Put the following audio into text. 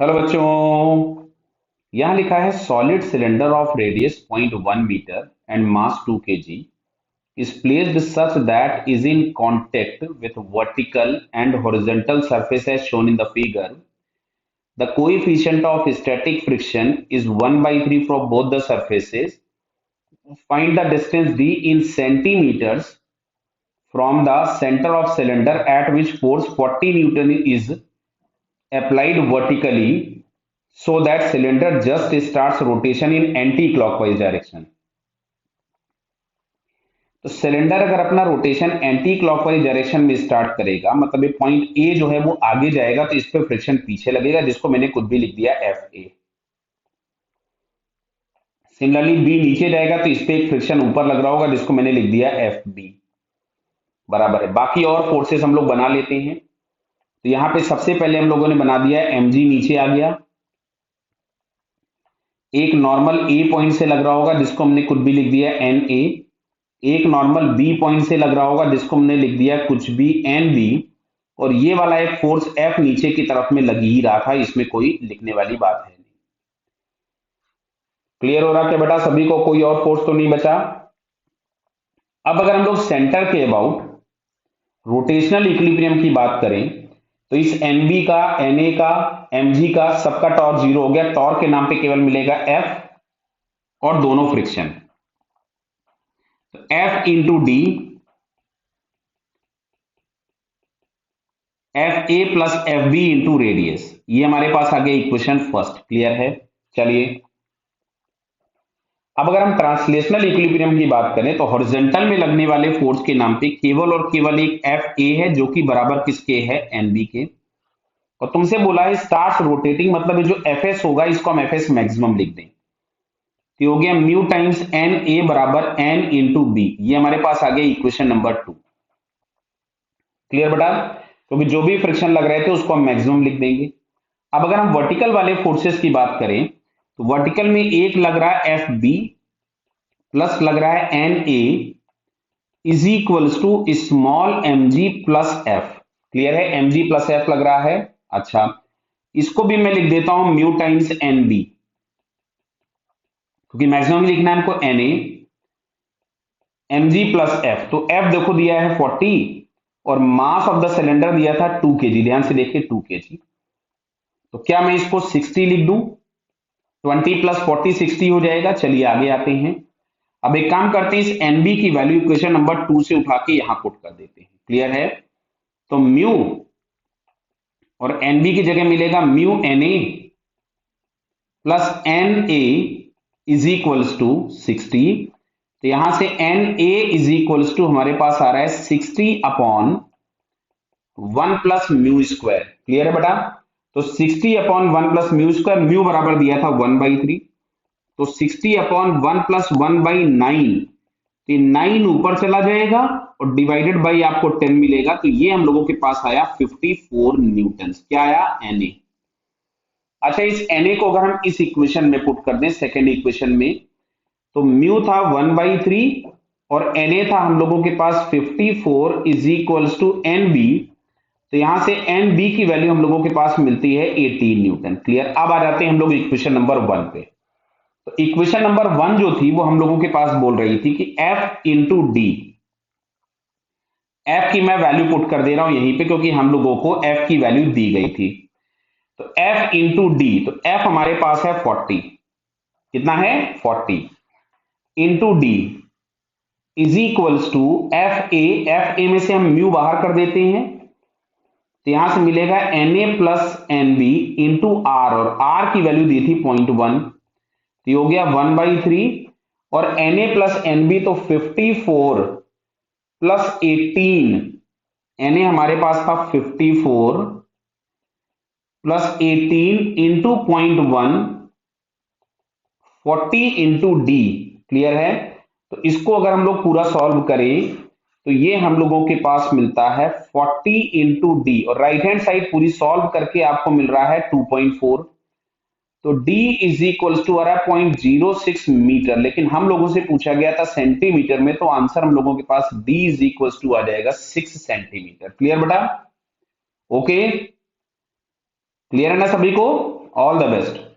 Hello बच्चों। यहाँ लिखा है solid cylinder of radius 0.1 metre and mass 2 kg is placed such that is in contact with vertical and horizontal surface as shown in the figure. The coefficient of static friction is 1 by 3 for both the surfaces. Find the distance d in centimeters from the center of cylinder at which force 40 Newton is applied vertically so that cylinder just starts rotation in anti-clockwise direction. तो cylinder अगर अपना rotation anti clockwise direction में start करेगा, मतलब ये point A जो है वो आगे जाएगा, तो इस पे फ्रिक्शन पीछे लगेगा, जिसको मैंने खुद भी लिख दिया एफ ए। सिमिलरली बी नीचे जाएगा तो इस पे एक फ्रिक्शन ऊपर लग रहा होगा, जिसको मैंने लिख दिया एफ बी। बराबर है। बाकी और फोर्सेस हम लोग बना लेते हैं। तो यहाँ पे सबसे पहले हम लोगों ने बना दिया एम जी नीचे आ गया, एक नॉर्मल ए पॉइंट से लग रहा होगा जिसको हमने खुद भी लिख दिया एन ए, एक नॉर्मल बी पॉइंट से लग रहा होगा जिसको हमने लिख दिया कुछ भी एन बी, और ये वाला एक फोर्स एफ नीचे की तरफ में लग ही रहा था, इसमें कोई लिखने वाली बात है नहीं। क्लियर हो रहा क्या बेटा सभी को? कोई और फोर्स तो नहीं बचा। अब अगर हम लोग सेंटर के अबाउट रोटेशनल इक्विलिब्रियम की बात करें तो इस एनबी का, एनए का, एमजी का सबका टॉर्क जीरो हो गया। टॉर्क के नाम पे केवल मिलेगा एफ और दोनों फ्रिक्शन, तो F into D, F A plus F B into radius, ये हमारे पास आ गया इक्वेशन फर्स्ट। क्लियर है? चलिए अब अगर हम ट्रांसलेशनल इक्विलिब्रियम की बात करें तो हॉरिजॉन्टल में लगने वाले फोर्स के नाम पे केवल और केवल एक एफ ए है, जो कि बराबर किसके है? एन बी के। और तुमसे बोला है स्टार्ट रोटेटिंग, मतलब जो एफ एस होगा इसको हम एफ एस मैक्सिमम लिख दें, तो हो गया म्यू टाइम्स एन ए बराबर एन इंटू बी। ये हमारे पास आ गया इक्वेशन नंबर 2। क्लियर बेटा? क्योंकि जो भी फ्रिक्शन लग रहे थे उसको हम मैक्सिमम लिख देंगे। अब अगर हम वर्टिकल वाले फोर्सेस की बात करें तो वर्टिकल में एक लग रहा है एफ बी प्लस लग रहा है N A is equals to small M G plus F. Clear है? एम जी प्लस एफ लग रहा है। अच्छा, इसको भी मैं लिख देता हूं म्यू टाइम्स एन बी, क्योंकि मैक्सिमम लिखना है हमको N A M G plus F. तो एफ देखो दिया है 40 और मास ऑफ द सिलेंडर दिया था 2 kg। ध्यान से देखिए 2 kg। तो क्या मैं इसको 60 लिख दूं? 20 प्लस 40 60 हो जाएगा। चलिए आगे आते हैं। अब एक काम करते हैं, इस एनबी की वैल्यू इक्वेशन नंबर 2 से उठा के यहां पुट कर देते हैं। क्लियर है? तो म्यू और एनबी की जगह मिलेगा mu n A plus n A is equals to 60। तो यहां से n A is equals to हमारे पास आ रहा है 60 upon 1 plus mu square. Clear है बेटा? तो 60 upon 1 plus mu square, mu बराबर दिया था 1/3, तो 60 अपॉन 1 प्लस 1/9, तो 9 ऊपर चला जाएगा और डिवाइडेड बाई आपको 10 मिलेगा। तो ये हम लोगों के पास आया 54 न्यूटन। क्या आया? एनए। अच्छा, इस एनए को अगर हम इस इक्वेशन में पुट कर दें, सेकेंड इक्वेशन में, तो म्यू था 1/3 और एनए था हम लोगों के पास 54 is equals to N B. तो यहां से एन बी की वैल्यू हम लोगों के पास मिलती है 18 न्यूटन। क्लियर? अब आ जाते हैं हम लोग इक्वेशन नंबर 1 पे। तो इक्वेशन नंबर 1 जो थी वो हम लोगों के पास बोल रही थी कि एफ इंटू डी, एफ की मैं वैल्यू पुट कर दे रहा हूं यहीं पे क्योंकि हम लोगों को एफ की वैल्यू दी गई थी। तो एफ इंटू डी, तो एफ हमारे पास है 40। कितना है? 40 into D is equals to F A. F A में से हम म्यू बाहर कर देते हैं, तो यहां से मिलेगा N A plus N B into R, और आर की वैल्यू दी थी 0.1, तो हो गया 1/3, और N A plus N B तो 54 प्लस 18, एन ए हमारे पास था 54 plus 18 into 0.1, 40 into D. Clear है? तो इसको अगर हम लोग पूरा सॉल्व करें तो ये हम लोगों के पास मिलता है 40 इंटू डी, और राइट हैंड साइड पूरी सॉल्व करके आपको मिल रहा है 2.4। तो d इज इक्वल्स टू आ रहा है 0.06 मीटर, लेकिन हम लोगों से पूछा गया था सेंटीमीटर में, तो आंसर हम लोगों के पास d इज इक्वल्स टू आ जाएगा 6 सेंटीमीटर। क्लियर बेटा? ओके, क्लियर है ना सभी को? All the best.